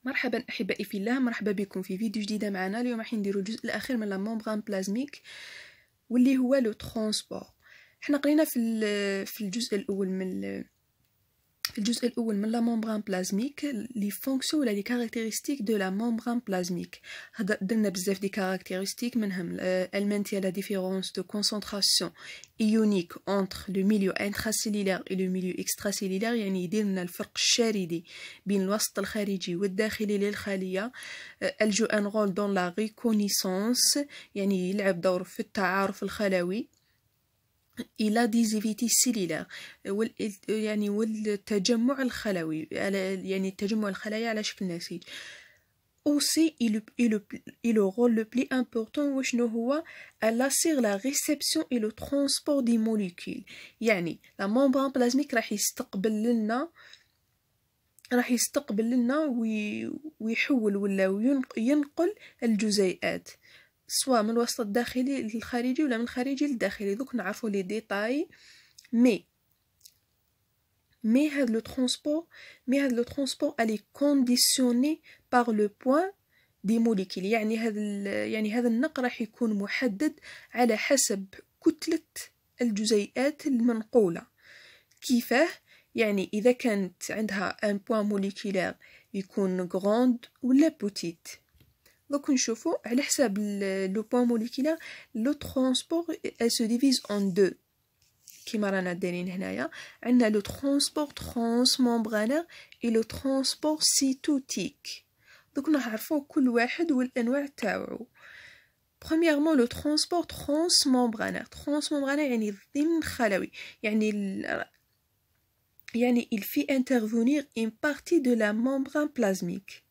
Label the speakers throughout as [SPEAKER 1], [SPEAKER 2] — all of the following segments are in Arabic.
[SPEAKER 1] مرحبا احبائي في الله، مرحبا بكم في فيديو جديده معنا. اليوم راح نديرو الجزء الاخير من لا ممبران بلازميك واللي هو لو ترونسبور. احنا قرينا في الجزء الاول من لا ممبران بلازميك لي فونكسيون ولا لي كاركتيرستيك دو لا ممبران بلازميك. درنا بزاف دي كاركتيرستيك، منهم elle maintient la différence de concentration ionique entre le milieu intracellulaire et le milieu extracellulaire، يعني يدير لنا الفرق الشاردي بين الوسط الخارجي والداخلي للخلية. elle joue un rôle dans la reconnaissance، يعني يلعب دور في التعارف الخلوي. إلى ديزيفيتي سيلولار يعني والتجمع الخلوي، يعني التجمع الخلايا على شكل نسيج. aussi il le rôle le plus important وشنو هو elle assure la réception et le transport des molécules. يعني la membrane plasmique راح يستقبل لنا ويحول ولا ينقل الجزيئات سواء من الوسط الداخلي للخارجي ولا من الخارجي للداخلي. دوك نعرفوا لي ديتاي. مي هذا لو ترونسبور elle est conditionné par le point des molécules. يعني هذا النقل راح يكون محدد على حسب كتلة الجزيئات المنقولة. كيفاه؟ يعني إذا كانت عندها un point moléculaire يكون grande ولا petite. Donc نشوفوا على حساب لو بوين موليكولير لو ترونسبور elle se divise en deux كيما رانا دايرين هنايا. عندنا لو ترونسبور ترانسممبرانير اي لو ترونسبور سيتوتيك. دوك نعرفوا كل واحد والانواع تاعو. premièrement لو ترونسبور ترانسممبرانير يعني ضمن خلوي، يعني il fait intervenir une partie de la membrane plasmique.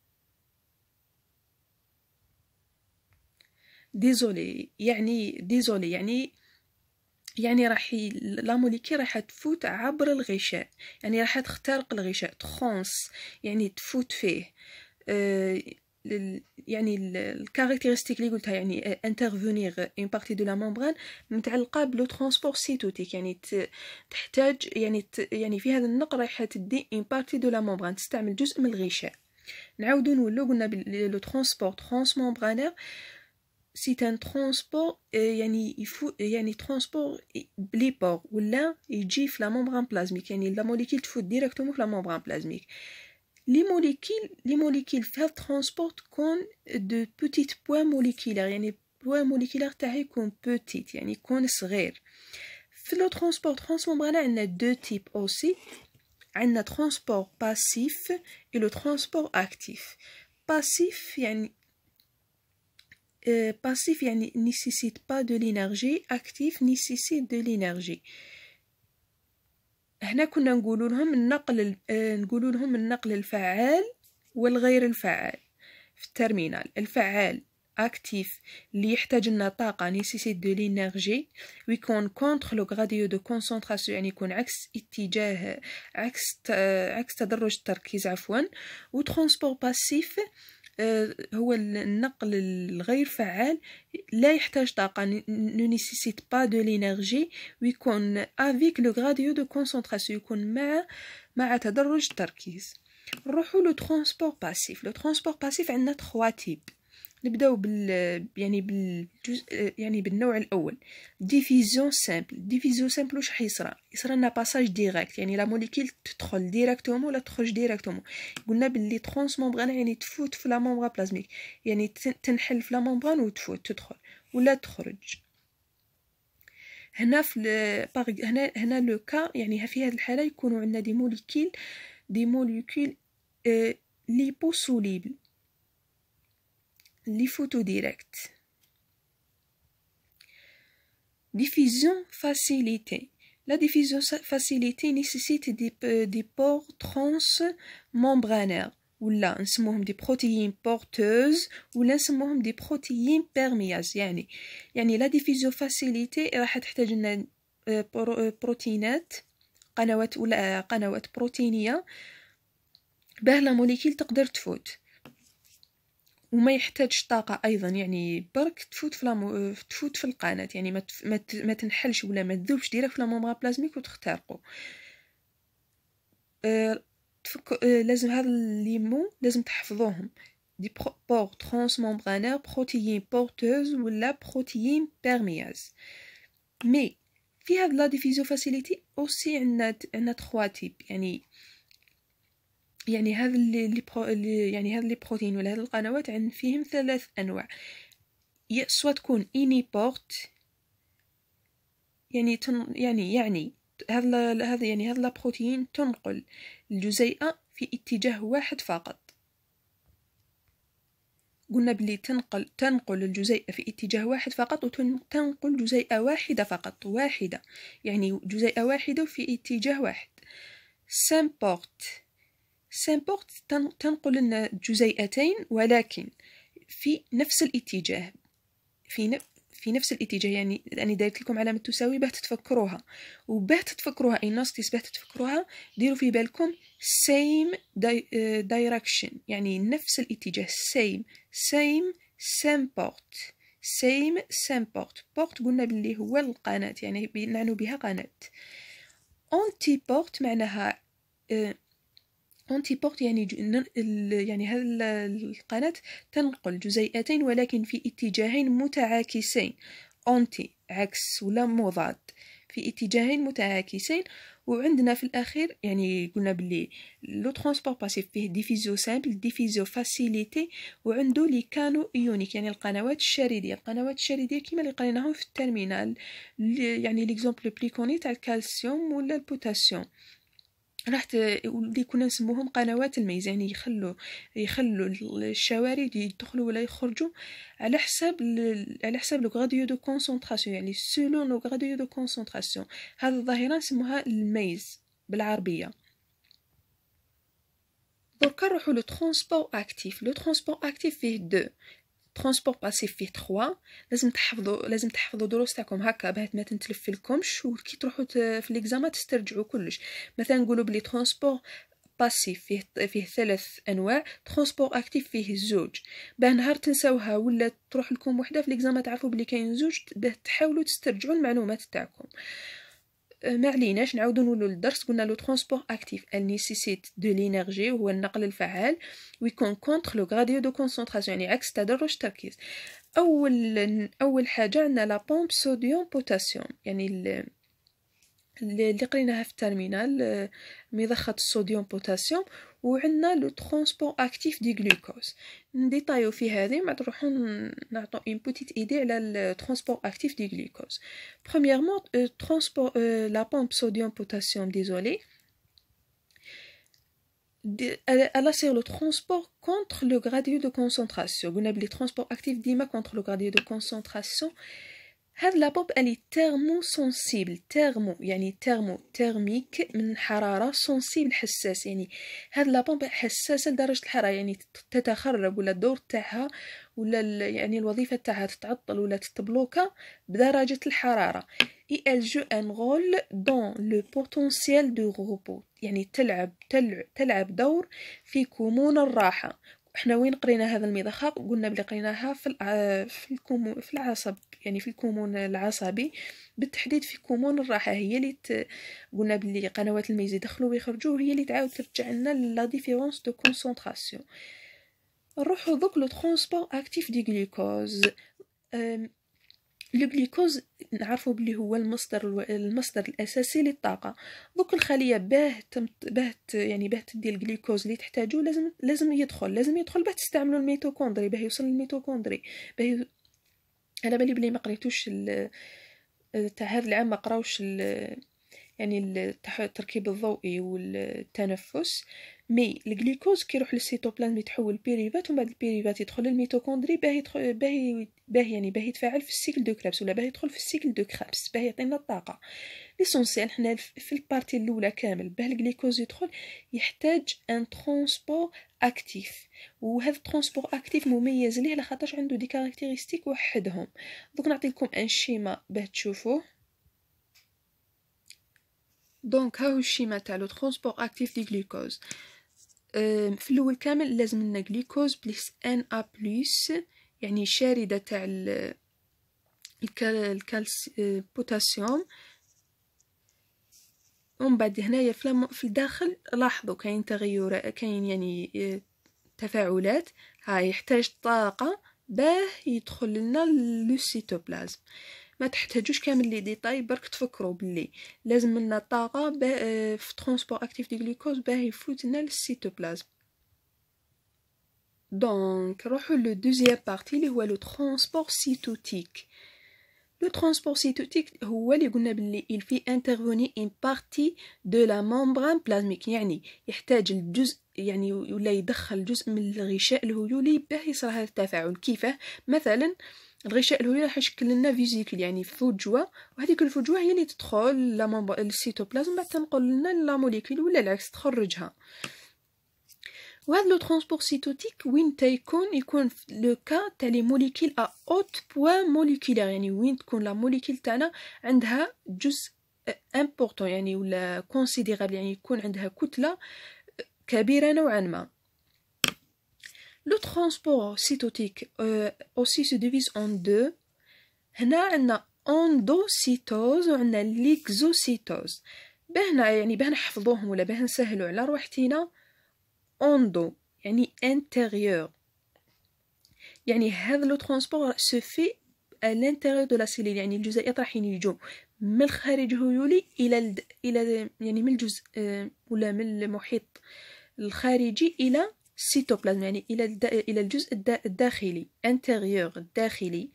[SPEAKER 1] ديزولي يعني راح لا موليكول راح تفوت عبر الغشاء، يعني راح تخترق الغشاء. ترانس يعني تفوت فيه. يعني الكاركتيرستيك اللي قلتها يعني انترفونيغ اون بارتي دو لا ممبران متعلقه بلو ترانسبور سيتوتيك، يعني تحتاج يعني في هذا النقل راح تدي اون بارتي دو لا ممبران، تستعمل جزء من الغشاء. نعاودو نولو قلنا لو ترانسبور ترانسممبرانير c'est un transport يعني transport بلي بور ولا يجي في لا ممبران بلازميك، يعني لا موليكول تفوت ديريكتومون في لا ممبران بلازميك. لي موليكول في هذا الترانسبور تكون دو بوتيت بوين موليكولير، يعني بوين موليكولير تاعها يكون بوتيت يعني يكون صغير. في لو ترانسبور ترانسممبران عندنا دو تيب اوسي، عندنا ترانسبور باسيف et le transport actif. باسيف يعني nécessite pas de l'énergie, actif nécessite de l'énergie. هنا كنا نقولوا لهم النقل الفعال والغير الفعال في الترمينال. الفعال actif اللي يحتاج لنا طاقة nécessite de l'énergie ويكون contre le gradient de concentration، يعني يكون عكس تدرج التركيز عفوا. و transport passif هو النقل الغير فعال لا يحتاج طاقة ne nécessite pas de l'énergie ويكون avec le gradient de concentration، يكون مع تدرج التركيز. نروحوا لو ترانسبور باسيف. لو ترانسبور باسيف عندنا 3 تيب. نبداو يعني بالنوع الاول ديفيزيون سامبل. واش حيصرى؟ يصرى لنا باساج ديريكت، يعني لا موليكول تدخل ديريكتومون ولا تخرج ديريكتومون. قلنا باللي ترانسممبران يعني تفوت في لا ممبران بلازميك، يعني تنحل في لا ممبران وتفوت تدخل ولا تخرج. هنا هنا لو كا، يعني في هذه الحاله يكونوا عندنا دي موليكول ليبوسوليبل les photos directes. Diffusion facilitée. La diffusion facilitée nécessite des pores transmembranaires ولا نسموهم des protéines porteuses ولا نسموهم des protéines perméases. يعني la diffusion facilitée راح تحتاج لنا بروتينات، قنوات بروتينية باه لا موليكول تقدر تفوت وما يحتاجش طاقة أيضا، يعني برك تفوت في القناة، يعني ما تنحلش ولا ما تذوبش ديريكت في لا ممبران بلازميك وتخترقو. لازم هذا لي مو لازم تحفظوهم. دي بور ترانسممبرانير، بروتيين بورتوز ولا بروتيين بيرمياز. مي في هاد لا ديفيزيو فاسيليتي اوسي عندنا 3 تيب، يعني هذا يعني هذا لي بروتين ولا هذه القنوات عند فيهم 3 انواع. سواء تكون انيبورت، يعني هذا يعني هذا البروتين تنقل الجزيئة في اتجاه واحد فقط. قلنا بلي تنقل الجزيئة في اتجاه واحد فقط، وتنقل جزيئة واحدة فقط، واحدة يعني جزيئة واحدة في اتجاه واحد. سامبورت تنقل لنا جزيئتين ولكن في نفس الاتجاه، في نفس الاتجاه. يعني أنا دايرت لكم علامة تساوي باه تتفكروها، وباه تتفكروها ناستيس باه تتفكروها ديروا في بالكم same direction، يعني نفس الاتجاه. same port. port قلنا باللي هو القناة، يعني نعنو بها قناة. anti port معناها anti port يعني هذه القناة تنقل جزيئتين ولكن في اتجاهين متعاكسين. anti عكس ولا مضاد، في اتجاهين متعاكسين. وعندنا في الاخير يعني قلنا بلي لو ترانسبور باسيف فيه ديفيزيو سامبل، ديفيزيو فاسيليتي، وعنده لي كانو ايونيك يعني القنوات الشريديه. كيما اللي قريناهم في الترمينال، يعني ليكزومبل لو بلي كوني تاع الكالسيوم ولا البوتاسيوم اللي كنا نسموهم قنوات الميز، يعني يخلوا الشوارد يدخلوا ولا يخرجوا على حساب لو غراديو دو كونسونطراسيون، يعني سولون لو غراديو دو كونسونطراسيون. هذه الظاهرة نسموها الميز بالعربية. دركا نروحو لو ترونسبور اكتيف. لو ترونسبور اكتيف فيه دو، ترونسبور باسيف فيه 3. لازم تحفظوا دروس تاعكم هكا باه ما تنتلفلكمش، وكي تروحوا في ليكزامان تسترجعوا كلش. مثلا نقولوا بلي ترونسبور باسيف فيه 3 انواع، ترونسبور اكتيف فيه 2. باه نهار تنساوها ولا تروح لكم وحده في ليكزامان تعرفوا بلي كاين 2 باه تحاولوا تسترجعوا المعلومات تاعكم. ما عليناش نعاودو نولوا للدرس. قلنا لو ترونسبور اكتيف ال نيسيسيت دو لينيرجي، وهو النقل الفعال، ويكون كونتر لو غراديو دو كونسونطراسيون، يعني عكس تدرج التركيز. اول حاجه عندنا لا بومب صوديوم بوتاسيوم، يعني اللي قريناها في الترمينال، مضخة الصوديوم بوتاسيوم. وعندنا لو ترونسبور اكتيف دي غلوكوز. نديطايو في هذه ما نروحو نعطو اون بوتيت ايدي على الترونسبور اكتيف دي غلوكوز. برومييرمون ترونسبور لا بومب صوديوم بوتاسيوم ديزولي elle assure le transport contre le gradient de concentration. قلنا بلي transport actif ديما contre le gradient de concentration. هاد لا بومب الي تيرمو سونسيبل، يعني تيرميك من حراره، سونسيبل حساس، يعني هاد لا بومب حساسه لدرجه الحراره، يعني تتخرب ولا الدور تاعها ولا يعني الوظيفه تاعها تتعطل ولا تتبلوكا بدرجه الحراره. اي ال جو ان رول دون لو بوتونسيال دو روبو، يعني تلعب دور في كمون الراحه. احنا وين قرينا هذا المضخه؟ قلنا بلي قريناها في العصب، يعني في الكمون العصبي، بالتحديد في كمون الراحه. هي اللي قلنا بلي قنوات الميز يدخلوا ويخرجوا، هي اللي تعاود ترجع لنا لا ديفيرونس دو كونسونطراسيون. نروحو دوك لو ترونسبور اكتيف دي غلوكوز. لو غلوكوز نعرفوا بلي هو المصدر الاساسي للطاقه. دوك الخليه باه تدي الجلوكوز اللي تحتاجه لازم يدخل باه تستعملوا الميتوكوندري، باه يوصل للميتوكوندري. على بالي بلي ما قريتوش تاع هذا العام، ما قراوش يعني التركيب الضوئي والتنفس. مي الجلوكوز كيروح للسيتوبلازم يتحول بيريفات، ومن بعد البيريفات يدخل للميتوكوندري باه يتفاعل في السيكل دو كريبس، ولا باه يدخل في السيكل دو كريبس باه يعطينا الطاقه. ليسونسيال حنا في البارتي الاولى كامل باه الجلوكوز يدخل يحتاج ان ترونسبور اكتيف، وهذا الترونسبور اكتيف مميز ليه لخاطرش عنده دي كاركتيرستيك وحدهم. دوك نعطيكم ان شيما باه تشوفوه. دونك هاهو الشيما تاع لو ترونسبور اكتيف دي غلوكوز. في الاول كامل لازم لنا غلوكوز بلس ان ا بلس، يعني شارده تاع البوتاسيوم ومن بعد هنايا في الداخل لاحظوا كاين تغير، كاين يعني تفاعلات. يحتاج طاقة باه يدخل لنا للسيتوبلازم. ما تحتاجوش كامل لي ديتاي، برك تفكروا باللي لازم لنا طاقة في ترونسبور اكتيف دي غلوكوز باه يفوت لنا للسيتوبلازم. دونك نروحو لو دوزيام بارتي اللي هو لو ترونسبور سيتوتيك. لو ترونسبور سيتوتيك هو اللي قلنا باللي il fait intervenir une partie de la membrane plasmique، يعني يحتاج الجزء يعني ولا يدخل جزء من الغشاء الهيولي باه يصير هذا التفاعل. كيفاه؟ مثلا الغشاء الهيولي راح يشكل لنا فيزيكل يعني فجوه، وهذيك الفجوه هي اللي تدخل للسيتوبلازم بعد تنقل لنا لا موليكول ولا العكس تخرجها. وهذا لو ترونسبور سيتوتيك وين يكون لو كا تاع لي موليكول ا اوت بوين موليكولير، يعني وين تكون لا موليكول تاعنا عندها جزء امبورطون يعني ولا كونسيديرابل، يعني يكون عندها كتله كبيره نوعا ما. لو ترونسبور سيتوتيك aussi se divise en deux. هنا عندنا اندوسيتوز وعندنا ليكزوسيتوز. باه يعني باه نحفظوهم ولا باه نسهلوا على روحتينا، اندو يعني intérieur، يعني هذا لو ترونسبور سو في à l'intérieur de la cellule، يعني الجزيئات راح يجوا من الخارج الهيولي الى يعني من الجزء ولا من المحيط الخارجي الى السيتوبلازم، يعني الى الجزء الداخلي intérieur الداخلي.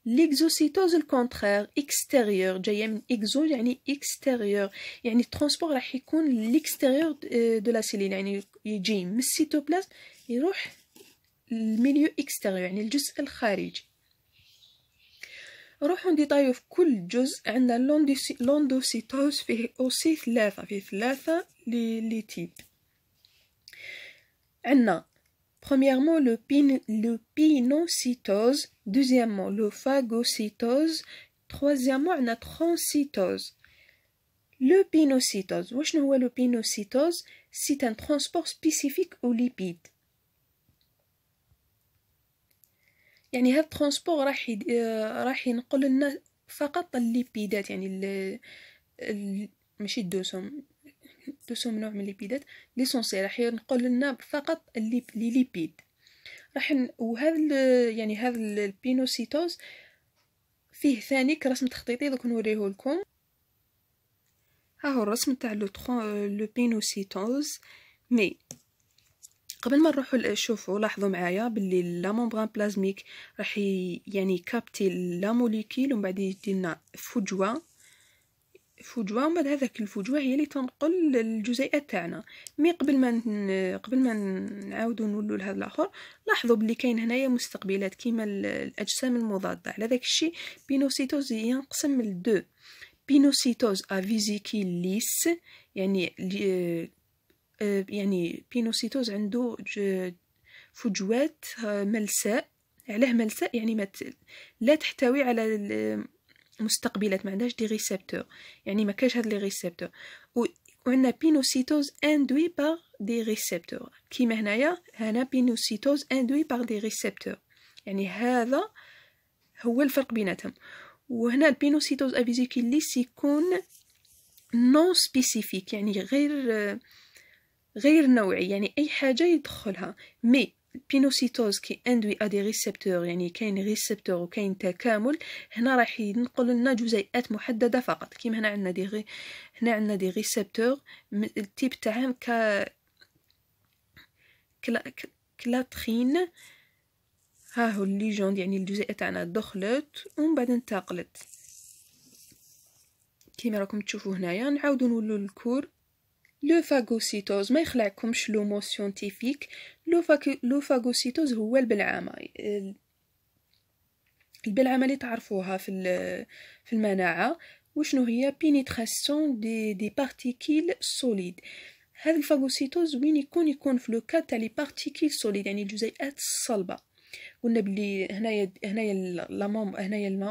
[SPEAKER 1] ليكزوسيتوز الكونترير اكستيريور، جايه من اكزو يعني اكستيريور، يعني الترونسبور راح يكون ليكستيريور دو لا سيلول، يعني يجي من السيتوبلازم يروح الميليو اكستيريور يعني الجزء الخارجي. نروحو نديطايو في كل جزء. عندنا لوندوسيتوز فيه اوسي ثلاثة لي تيب. عندنا premièrement le pinocytose, deuxièmement le phagocytose, troisièmement la transcytose. Le pinocytose, واش هو le pinocytose? C'est un transport spécifique aux lipides. يعني هذا الترانسبور راح ينقل لنا فقط الليبيدات، يعني ماشي الدسم نوع من الليبيدات ليسونسيال، راح ينقل لنا فقط لي ليبيد. وهذا يعني هذا البينوسيتوز فيه ثاني رسم تخطيطي دوك نوريه لكم. ها هو الرسم تاع لو بينوسيتوز. مي قبل ما نروحوا شوفوا لاحظوا معايا باللي لا ممبران بلازميك راح يعني كابتي لا موليكول ومن بعد يدينا فجوه، ومن بعد هذاك الفجوه هي اللي تنقل الجزيئات تاعنا. مي قبل ما نعاودوا نولوا لهذا الاخر، لاحظوا باللي كاين هنايا مستقبلات كيما الاجسام المضاده. على داك الشيء بينوسيتوز ينقسم لدو: بينوسيتوز ا فيزيكيل ليس، يعني بينوسيتوز عنده فجوات ملساء. علاه ملساء؟ يعني لا تحتوي على مستقبلات، ما عندهاش دي ريسبتور، يعني ما كاش هاد لي ريسبتور. وعندنا بينوسيتوز اندوي بار دي ريسبتور، كيما هنا بينوسيتوز اندوي بار دي ريسبتور، يعني هذا هو الفرق بيناتهم. وهنا البينوسيتوز افيزيكيل ليس يكون نون سبيسيفيك، يعني غير نوعي، يعني اي حاجه يدخلها. مي بينوسيتوز كي اندوي ا دي ريسبتور، يعني كاين ريسبتور وكاين تكامل، هنا راح ينقل لنا جزيئات محدده فقط. كيما هنا عندنا دي ريسبتور التيب تاعهم كلاترين. ها هو الليجوند، يعني الجزيئات تاعنا دخلت ومن بعد انتقلت كيما راكم تشوفوا هنايا. نعاودوا نولوا للكور. لو فاغوسيتوز ما يخلعكمش لو مو سيونتيفيك. لو فاغوسيتوز هو البلعامه اللي تعرفوها في المناعه. وشنو هي؟ بينيتراسيون دي بارتيكيل سوليد. هذا الفاغوسيتوز وين يكون في لو كا تاع لي بارتيكيل سوليد، يعني الجزيئات الصلبه. قلنا بلي هنايا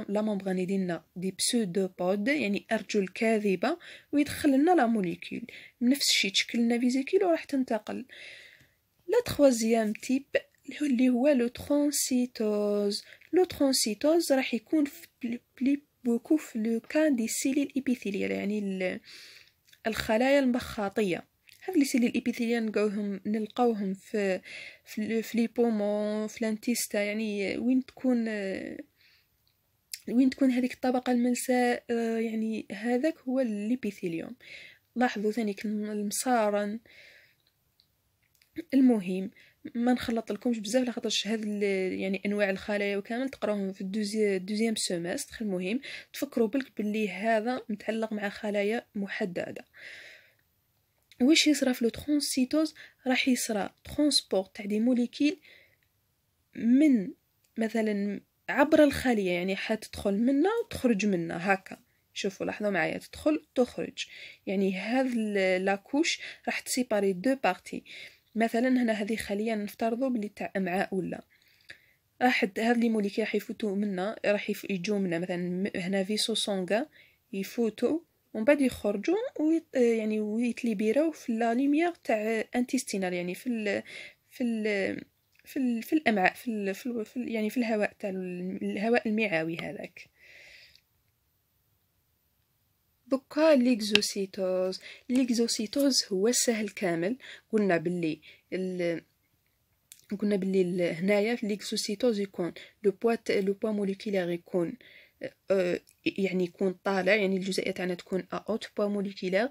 [SPEAKER 1] لا ممبران يدينا دي بسودوبود، يعني ارجل كاذبه، ويدخل لنا لا موليكول من نفس الشيء تشكل لنا فيزيكول وراح تنتقل. لا تروازيام تيب اللي هو لو ترونسيتوز. لو ترونسيتوز راح يكون بلي بوكو في لو كان دي سيليل ايبيثيليال، يعني الخلايا المخاطية. هاد لي سيلول ابيثيليان نلقاوهم في لي بومون، في لانتيستا، يعني وين تكون هذيك الطبقة الملساء، يعني هذاك هو الابيثيليوم. لاحظوا ثاني المصارن. المهم ما نخلط لكمش بزاف لخاطرش هاد يعني انواع الخلايا وكامل تقراوهم في الدوزيام سيمستر. المهم تفكروا بالك باللي هذا متعلق مع خلايا محدده. واش يصرى في لو ترانسيتوز؟ راح يصرى ترانسبور تاع دي موليكيل من مثلا عبر الخليه، يعني حتدخل منا وتخرج منا هكا. شوفوا لاحظوا معايا، تدخل تخرج، يعني هذا لاكوش راح تسيباري دو بارتي. مثلا هنا هذه خليه نفترضوا بلي تاع امعاء، ولا راح هذ لي موليكيل راح يفوتوا منا، راح يجوا منا مثلا هنا فيسو سونغا، يفوتوا ومن بعد يخرجوا يعني ويتليبيراو في لا لوميير تاع انتستينال، يعني في الامعاء، يعني في الهواء تاع الهواء المعوي هذاك. دوكا ليكزوسيتوز هو السهل كامل. قلنا باللي هنايا في ليكزوسيتوز يكون لو بوا موليكولير يكون يعني يكون طالع، يعني الجزيئة تاعنا تكون اوت بوا موليكولير،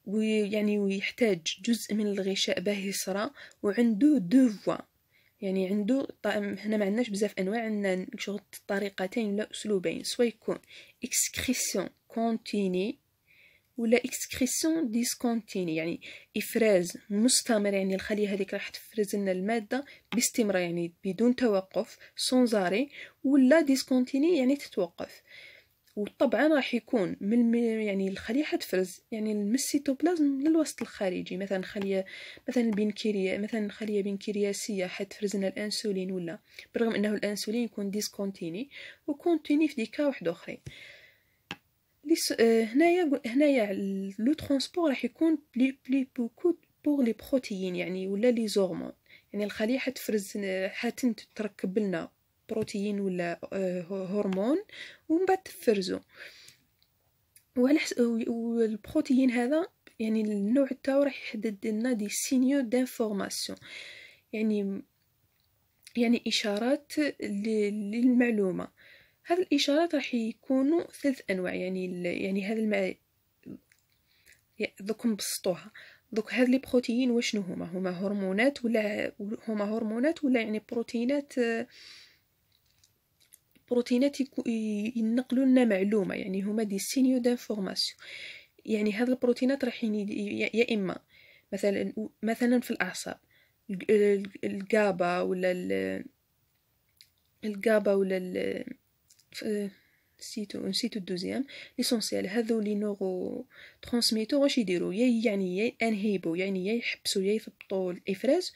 [SPEAKER 1] ويعني ويحتاج جزء من الغشاء باه يصرى، وعنده دو فوا، يعني عنده هنا ما عندناش بزاف انواع، عندنا شغل طريقتين ولا اسلوبين، سواء يكون اكسكريسيون كونتيني ولا اكسكريسيون ديسكونتيني، يعني افراز مستمر، يعني الخليه هذيك راح تفرز لنا الماده باستمرار يعني بدون توقف سونزاري، ولا ديسكونتيني يعني تتوقف. وطبعا راح يكون يعني الخليه حتفرز يعني من السيتوبلازم للوسط الخارجي، مثلا خليه مثلا خليه بنكرياسيه حتفرز لنا الانسولين، ولا بالرغم انه الانسولين يكون ديسكونتيني وكونتيني في ديكا واحد اخرين. هنايا لو ترونسبور راح يكون بلي بوكو بور لي بروتيين، يعني ولا لي زورمون، يعني الخليه حتفرز تركب لنا بروتين ولا هرمون ومن بعد تفرزو. والبروتين هذا يعني النوع تاعو راح يحدد لنا دي سينيو دانفورماسيون، يعني اشارات للمعلومه. هذه الاشارات راح يكونوا 3 انواع، يعني هذا دوك نبسطوها. دوك هاد لي بروتيين واشنو هما هرمونات ولا يعني بروتينات ينقلوا لنا معلومه، يعني هما دي سينيو دانفورماسيون. يعني هاد البروتينات راح يا اما مثلا في الاعصاب الجابا ولا نسيتو الدوزيام ليسونسيال. هذو لي نورو ترانسميتور واش يديروا؟ يا انهيبو، يعني يا يحبسوا يا يثبطوا الافراز،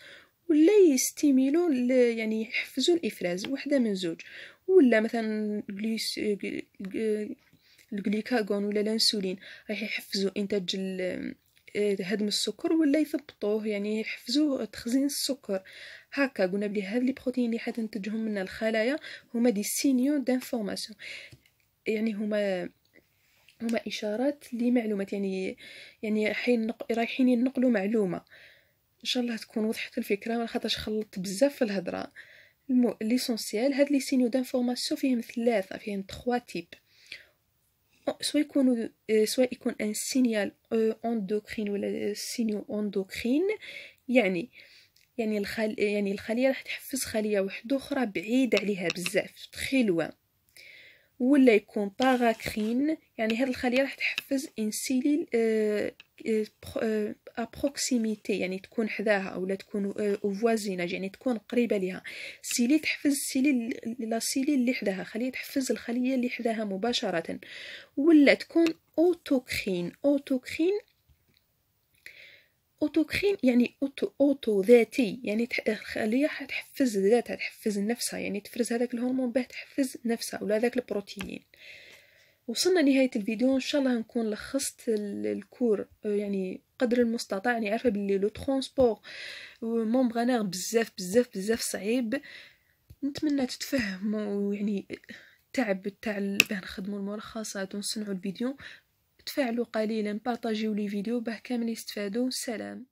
[SPEAKER 1] ولا يستيميلو يعني يحفزوا الافراز، وحده من زوج. ولا مثلا الجليكاغون ولا الانسولين راح يحفزوا انتاج هدم السكر، ولا يثبطوه يعني يحفزوا تخزين السكر. هكا قلنا بلي هاد لي بروتين اللي حتنتجهم من الخلايا هما دي سينيو دانفورماسيون، يعني هما اشارات لمعلومات، يعني رايحين ينقلوا معلومه. ان شاء الله تكون وضحت الفكره، ما خاطرش خلطت بزاف في الهضره. ليسونسيال هاد لي سينيو دانفورماسيون فيهم 3 تيب. سواء يكون ان سينيال اندوكرين ولا سينيو اندوكرين، يعني الخليه راح تحفز خليه واحده اخرى بعيد عليها بزاف تخي لوان. ولا يكون باراكرين، يعني هاد الخليه راح تحفز ان سيليل ابروكسيميتي، يعني تكون حداها اولا تكون فوازيناج، يعني تكون قريبه لها. سيليل تحفز لا سيليل اللي حداها، خليه تحفز الخليه اللي حداها مباشره. ولا تكون اوتوكرين يعني اوتو ذاتي، يعني الخليه حتحفز ذاتها، تحفز نفسها، يعني تفرز هذاك الهرمون باه تحفز نفسها ولا هذاك البروتين. وصلنا نهايه الفيديو، ان شاء الله نكون لخصت الكور يعني قدر المستطاع. يعني عارفه باللي لو ترونسبور ممبرانير بزاف صعيب، نتمنى تتفهموا يعني التعب تاع باه نخدموا الملخصات ونصنعوا الفيديو، تفاعلوا قليلا، بارطاجيو لي فيديو باه كامل يستفادوا. سلام.